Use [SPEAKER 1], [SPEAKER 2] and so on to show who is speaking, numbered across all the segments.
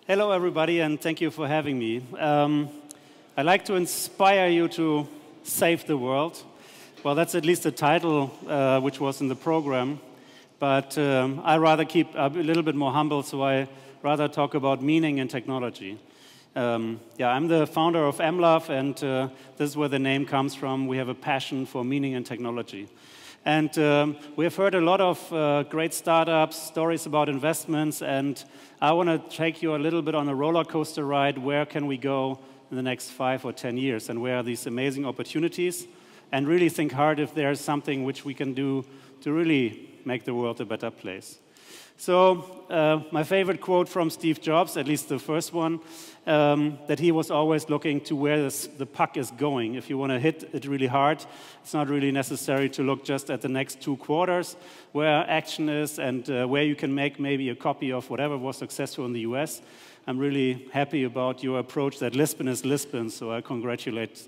[SPEAKER 1] Hello, everybody, and thank you for having me. I'd like to inspire you to save the world. Well, that's at least the title which was in the program. But I rather keep a little bit more humble, so I rather talk about meaning and technology. I'm the founder of MLove, and this is where the name comes from. We have a passion for meaning and technology. And we have heard a lot of great startups, stories about investments, and I want to take you a little bit on a roller coaster ride. Where can we go in the next 5 or 10 years, and where are these amazing opportunities? And really think hard if there's something which we can do to really make the world a better place. So my favorite quote from Steve Jobs, at least the first one, that he was always looking to where the puck is going. If you want to hit it really hard, it's not really necessary to look just at the next 2 quarters where action is and where you can make maybe a copy of whatever was successful in the US. I'm really happy about your approach that Lisbon is Lisbon, so I congratulate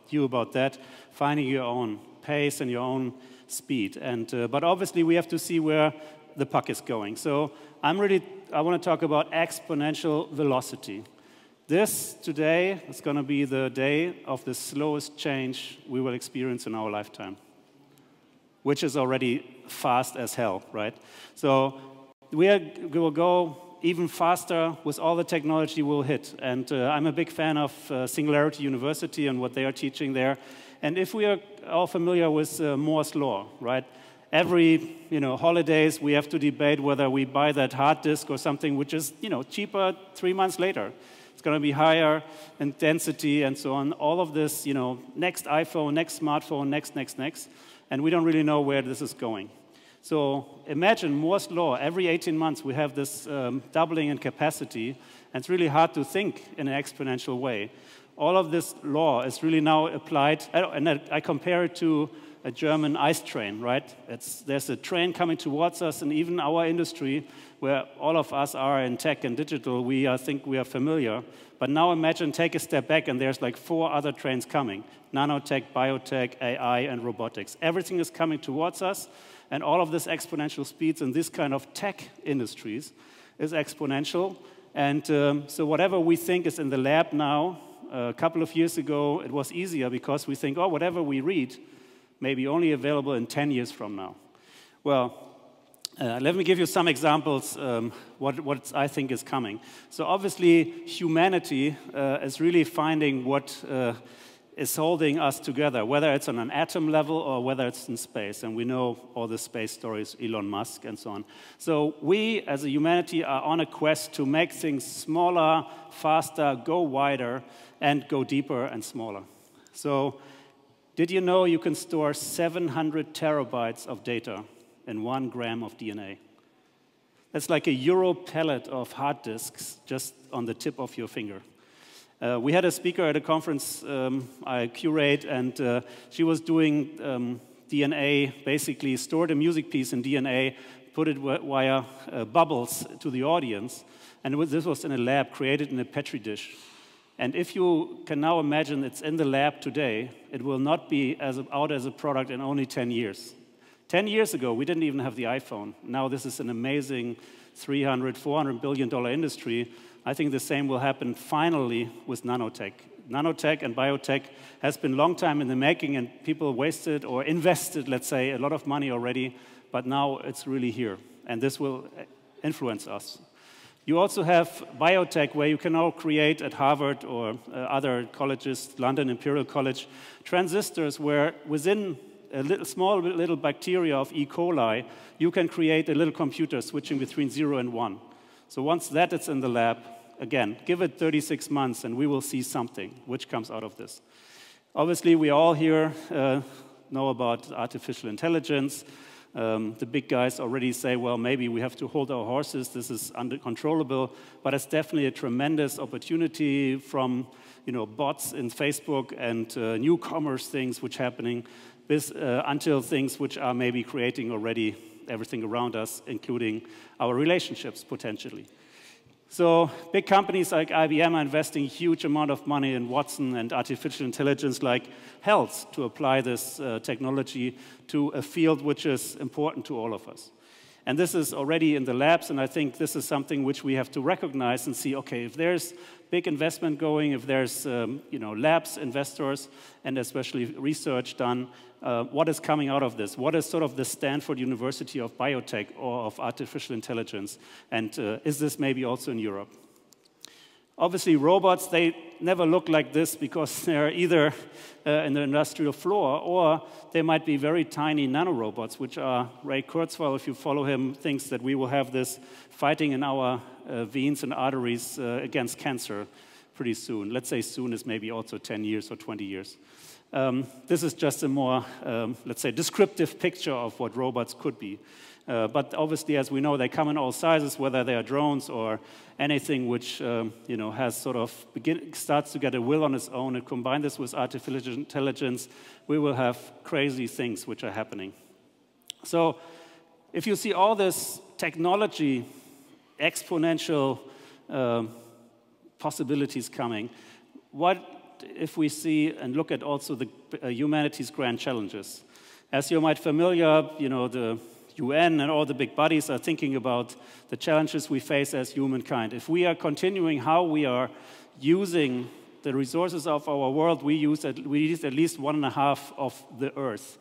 [SPEAKER 1] you about that, finding your own pace and your own speed. But obviously we have to see where the puck is going. So I want to talk about exponential velocity. This today is going to be the day of the slowest change we will experience in our lifetime, which is already fast as hell, right? So we will go even faster with all the technology we'll hit. And I'm a big fan of Singularity University and what they are teaching there. And if we are all familiar with Moore's Law, right? Every holidays, we have to debate whether we buy that hard disk or something which is cheaper 3 months later. It's going to be higher in density and so on. All of this, next iPhone, next smartphone, next. And we don't really know where this is going. So imagine Moore's Law. Every 18 months, we have this doubling in capacity. And it's really hard to think in an exponential way. All of this law is really now applied. And I compare it to a German ice train, right? There's a train coming towards us, and even our industry, where all of us are in tech and digital, I think we are familiar. But now imagine, take a step back, and there's like 4 other trains coming. Nanotech, biotech, AI, and robotics. Everything is coming towards us, and all of this exponential speeds in this kind of tech industries is exponential. And so whatever we think is in the lab now, a couple of years ago, it was easier because we think, oh, whatever we read may be only available in 10 years from now. Well, let me give you some examples what I think is coming. So obviously, humanity is really finding what is holding us together, whether it's on an atom level or whether it's in space. And we know all the space stories, Elon Musk and so on. So we, as a humanity, are on a quest to make things smaller, faster, go wider, and go deeper and smaller. So did you know you can store 700 terabytes of data in 1 gram of DNA? That's like a Euro pallet of hard disks just on the tip of your finger. We had a speaker at a conference I curate, and she was doing DNA, basically stored a music piece in DNA, put it via bubbles to the audience, and this was in a lab created in a Petri dish. And if you can now imagine it's in the lab today, it will not be out as a product in only 10 years. 10 years ago, we didn't even have the iPhone. Now this is an amazing $300, $400 billion industry. I think the same will happen finally with nanotech. Nanotech and biotech has been a long time in the making, and people wasted or invested, let's say, a lot of money already, but now it's really here, and this will influence us. You also have biotech, where you can now create at Harvard or other colleges, London Imperial College, transistors where within a small little bacteria of E. coli, you can create a little computer switching between 0 and 1. So once that is in the lab, again, give it 36 months and we will see something which comes out of this. Obviously, we all here know about artificial intelligence. The big guys already say, well, maybe we have to hold our horses, this is uncontrollable, but it's definitely a tremendous opportunity from bots in Facebook and new commerce things which are happening until things which are maybe creating already everything around us, including our relationships potentially. So big companies like IBM are investing a huge amount of money in Watson and artificial intelligence like health to apply this technology to a field which is important to all of us. And this is already in the labs, and I think this is something which we have to recognize and see, okay, if there's big investment going, if there's labs, investors, and especially research done, what is coming out of this? What is sort of the Stanford University of biotech or of artificial intelligence? And is this maybe also in Europe? Obviously, robots, they never look like this because they're either in the industrial floor or they might be very tiny nanorobots, which are Ray Kurzweil, if you follow him, thinks that we will have this fighting in our veins and arteries against cancer pretty soon. Let's say soon is maybe also 10 years or 20 years. This is just a more, let's say, descriptive picture of what robots could be. But obviously, as we know, they come in all sizes, whether they are drones or anything which has sort of starts to get a will on its own. And combine this with artificial intelligence, we will have crazy things which are happening. So, if you see all this technology, exponential possibilities coming, what if we see and look at also the humanity's grand challenges? As you might familiar, the UN and all the big bodies are thinking about the challenges we face as humankind. If we are continuing how we are using the resources of our world, we use at least 1.5 of the Earth.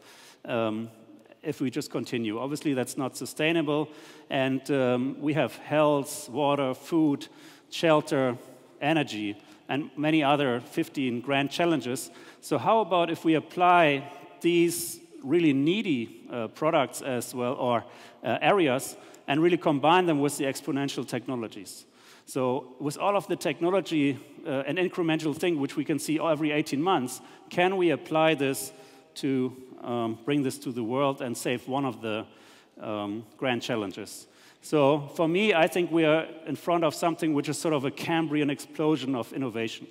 [SPEAKER 1] If we just continue. Obviously, that's not sustainable. And we have health, water, food, shelter, energy, and many other 15 grand challenges. So how about if we apply these really needy products as well, or areas, and really combine them with the exponential technologies? So with all of the technology, an incremental thing which we can see every 18 months, can we apply this to bring this to the world and save one of the grand challenges? So for me, I think we are in front of something which is sort of a Cambrian explosion of innovation,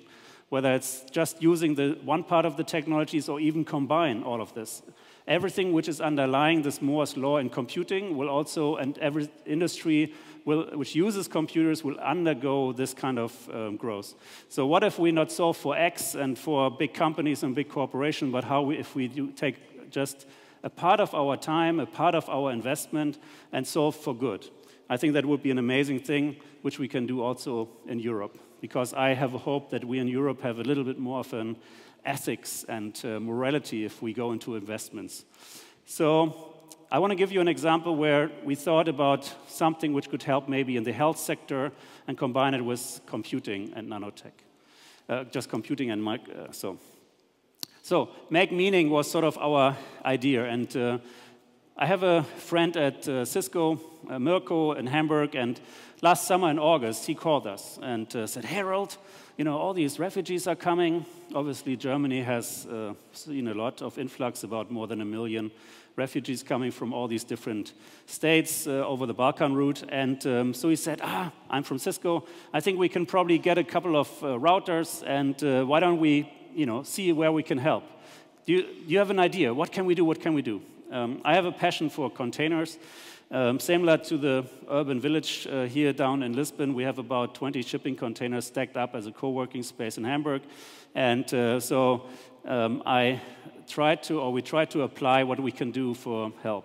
[SPEAKER 1] whether it's just using the one part of the technologies or even combine all of this. Everything which is underlying this Moore's law in computing will also, and every industry which uses computers will undergo this kind of growth. So what if we not solve for X and for big companies and big corporations, but if we do take just a part of our time, a part of our investment, and solve for good? I think that would be an amazing thing, which we can do also in Europe, because I have a hope that we in Europe have a little bit more of an ethics and morality if we go into investments. So I want to give you an example where we thought about something which could help maybe in the health sector and combine it with computing and nanotech. Just computing and So make meaning was sort of our idea. And I have a friend at Cisco, Mirko in Hamburg, and last summer in August, he called us and said, Harold, all these refugees are coming. Obviously, Germany has seen a lot of influx, about more than 1 million refugees coming from all these different states over the Balkan route. And so he said, I'm from Cisco. I think we can probably get a couple of routers, and why don't we see where we can help? Do you have an idea? What can we do? What can we do? I have a passion for containers. Similar to the urban village here down in Lisbon, we have about 20 shipping containers stacked up as a co-working space in Hamburg. And so we tried to apply what we can do for help.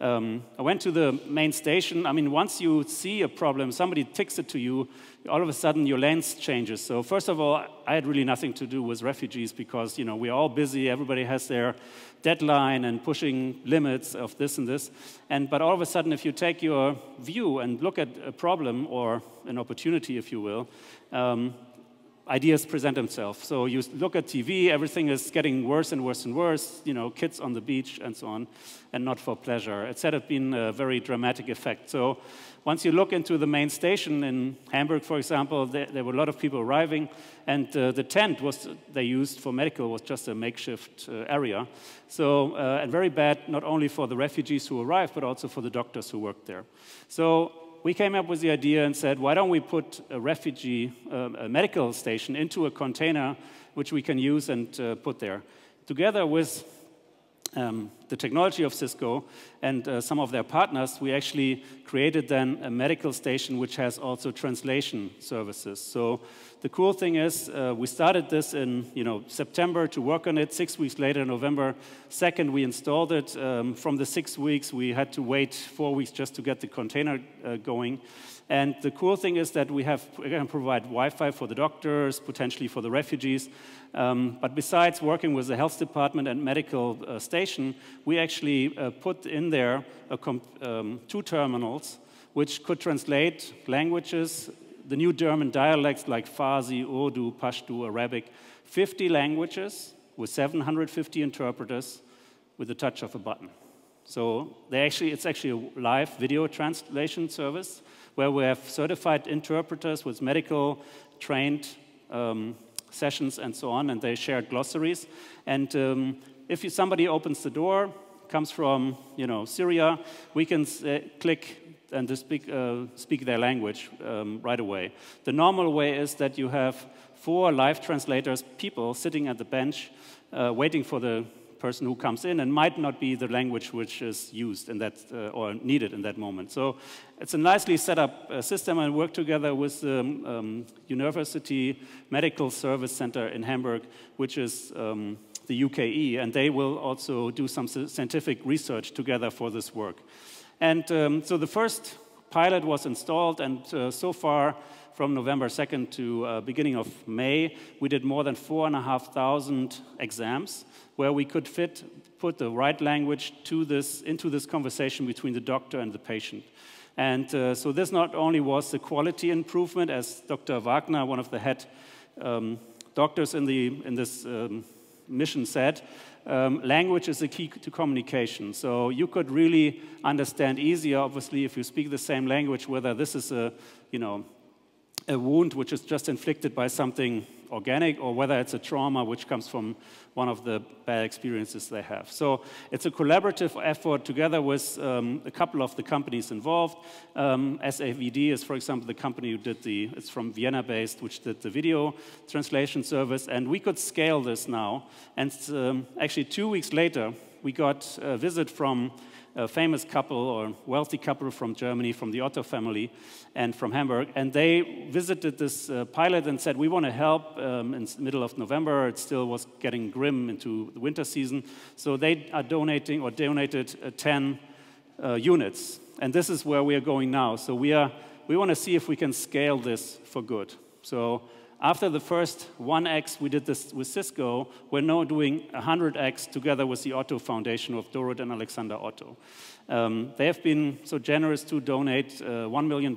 [SPEAKER 1] I went to the main station. I mean, once you see a problem, somebody ticks it to you, all of a sudden your lens changes. So first of all, I had really nothing to do with refugees because, we're all busy. Everybody has their deadline and pushing limits of this and this. But all of a sudden, if you take your view and look at a problem or an opportunity, if you will, ideas present themselves. So you look at TV, everything is getting worse and worse and worse, kids on the beach and so on, and not for pleasure. It's had been a very dramatic effect. So once you look into the main station in Hamburg, for example, there were a lot of people arriving, and the tent they used for medical was just a makeshift area. So, and very bad, not only for the refugees who arrived, but also for the doctors who worked there. So we came up with the idea and said, why don't we put a a medical station into a container which we can use and put there. Together with the technology of Cisco and some of their partners, we actually created then a medical station which has also translation services. So the cool thing is we started this in September to work on it. 6 weeks later, November 2nd, we installed it. From the 6 weeks, we had to wait 4 weeks just to get the container going. And the cool thing is that we're going to provide Wi-Fi for the doctors, potentially for the refugees. But besides working with the health department and medical station, we actually put in there 2 terminals which could translate languages, the new German dialects like Farsi, Urdu, Pashto, Arabic, 50 languages with 750 interpreters with the touch of a button. So it's actually a live video translation service where we have certified interpreters with medical trained sessions and so on, and they shared glossaries. And if somebody opens the door, comes from Syria, we can click and speak their language right away. The normal way is that you have 4 live translators, people sitting at the bench, waiting for the person who comes in, and might not be the language which is used in that or needed in that moment. So it's a nicely set up system, and work together with the University Medical Service Center in Hamburg, which is the UKE, and they will also do some scientific research together for this work. And so the first pilot was installed, and so far, from November 2nd to beginning of May, we did more than 4,500 exams where we could put the right language into this conversation between the doctor and the patient. And so this not only was the quality improvement, as Dr. Wagner, one of the head doctors in this mission said, language is the key to communication. So you could really understand easier, obviously, if you speak the same language, whether this is a wound which is just inflicted by something organic, or whether it's a trauma which comes from one of the bad experiences they have. So it's a collaborative effort together with a couple of the companies involved. SAVD is, for example, the company who did it's from Vienna-based, which did the video translation service, and we could scale this now. And actually 2 weeks later, we got a visit from a famous couple or wealthy couple from Germany, from the Otto family and from Hamburg, and they visited this pilot and said, we want to help in the middle of November. It still was getting grim into the winter season, so they are donated 10 units, and this is where we are going now. So we want to see if we can scale this for good. So after the first 1x, we did this with Cisco, we're now doing 100x together with the Otto Foundation of Dorot and Alexander Otto. They have been so generous to donate $1 million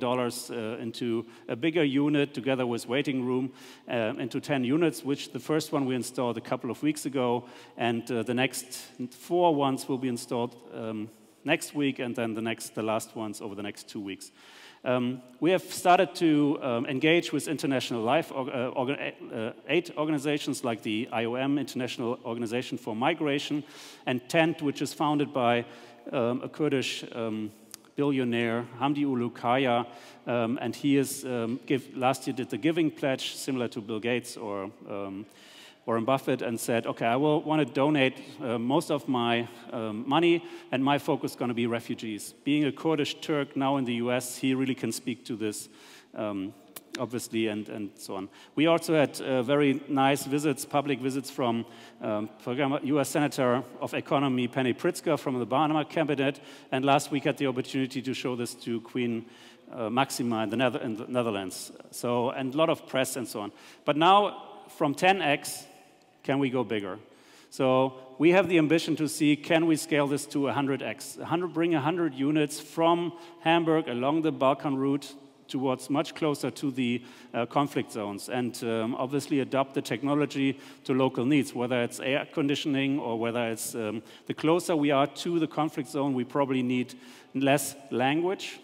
[SPEAKER 1] into a bigger unit together with waiting room into 10 units, which the first one we installed a couple of weeks ago, and the next 4 ones will be installed next week, and then the last ones over the next 2 weeks. We have started to engage with international aid organizations like the IOM, International Organization for Migration, and TENT, which is founded by a Kurdish billionaire, Hamdi Ulukaya, and he is last year did the Giving Pledge, similar to Bill Gates or Warren Buffett, and said, okay, I will want to donate most of my money, and my focus is going to be refugees. Being a Kurdish Turk now in the US, he really can speak to this, obviously, and so on. We also had very nice visits, public visits from US Senator of Economy Penny Pritzker from the Obama cabinet, and last week had the opportunity to show this to Queen Maxima in the Netherlands. So, and a lot of press and so on. But now, from 10x, can we go bigger? So we have the ambition to see, can we scale this to 100x? Bring 100 units from Hamburg along the Balkan route towards much closer to the conflict zones, and obviously adopt the technology to local needs, whether it's air conditioning or whether it's the closer we are to the conflict zone, we probably need less language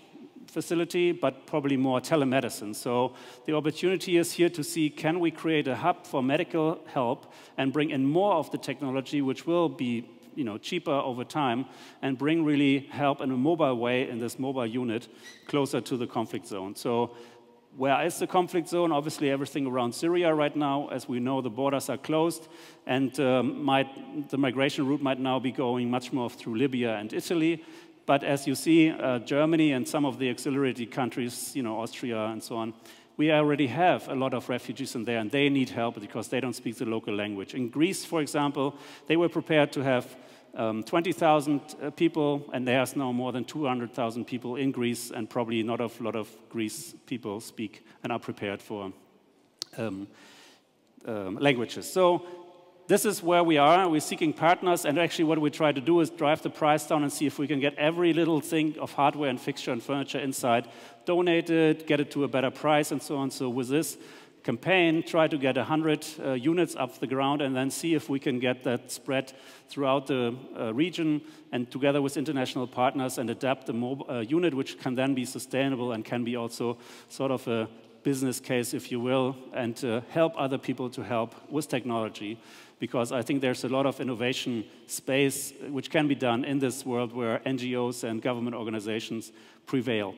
[SPEAKER 1] facility, but probably more telemedicine. So the opportunity is here to see, can we create a hub for medical help and bring in more of the technology, which will be cheaper over time, and bring really help in a mobile way in this mobile unit closer to the conflict zone. So where is the conflict zone? Obviously, everything around Syria right now. As we know, the borders are closed, and the migration route might now be going much more through Libya and Italy. But as you see, Germany and some of the auxiliary countries, Austria and so on, we already have a lot of refugees in there, and they need help because they don't speak the local language. In Greece, for example, they were prepared to have 20,000 people, and there's now more than 200,000 people in Greece, and probably not a lot of Greece people speak and are prepared for languages. So this is where we are. We're seeking partners, and actually what we try to do is drive the price down and see if we can get every little thing of hardware and fixture and furniture inside donated, get it to a better price, and so on. So with this campaign, try to get 100 units off the ground and then see if we can get that spread throughout the region and together with international partners and adapt the unit which can then be sustainable and can be also sort of a business case, if you will, and help other people to help with technology. Because I think there's a lot of innovation space which can be done in this world where NGOs and government organizations prevail.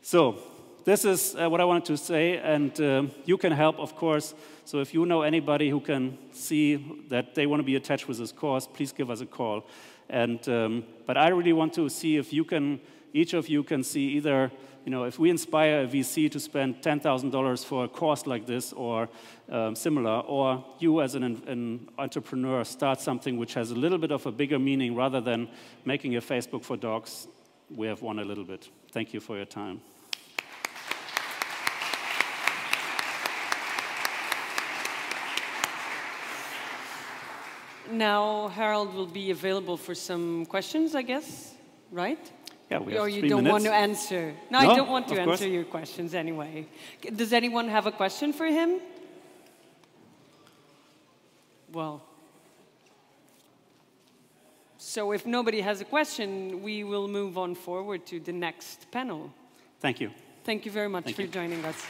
[SPEAKER 1] So this is what I wanted to say, and you can help, of course. So if you know anybody who can see that they want to be attached with this cause, please give us a call. And but I really want to see if you can, each of you can see either, if we inspire a VC to spend $10,000 for a course like this or similar, or you as an entrepreneur start something which has a little bit of a bigger meaning rather than making a Facebook for dogs, we have won a little bit. Thank you for your time.
[SPEAKER 2] Now, Harold will be available for some questions, I guess, right?
[SPEAKER 1] Yeah, we have 3 minutes.
[SPEAKER 2] Or you don't want to answer? No, I don't want to answer your questions anyway. Does anyone have a question for him? Well, so if nobody has a question, we will move on forward to the next panel.
[SPEAKER 1] Thank you.
[SPEAKER 2] Thank you very much for joining us.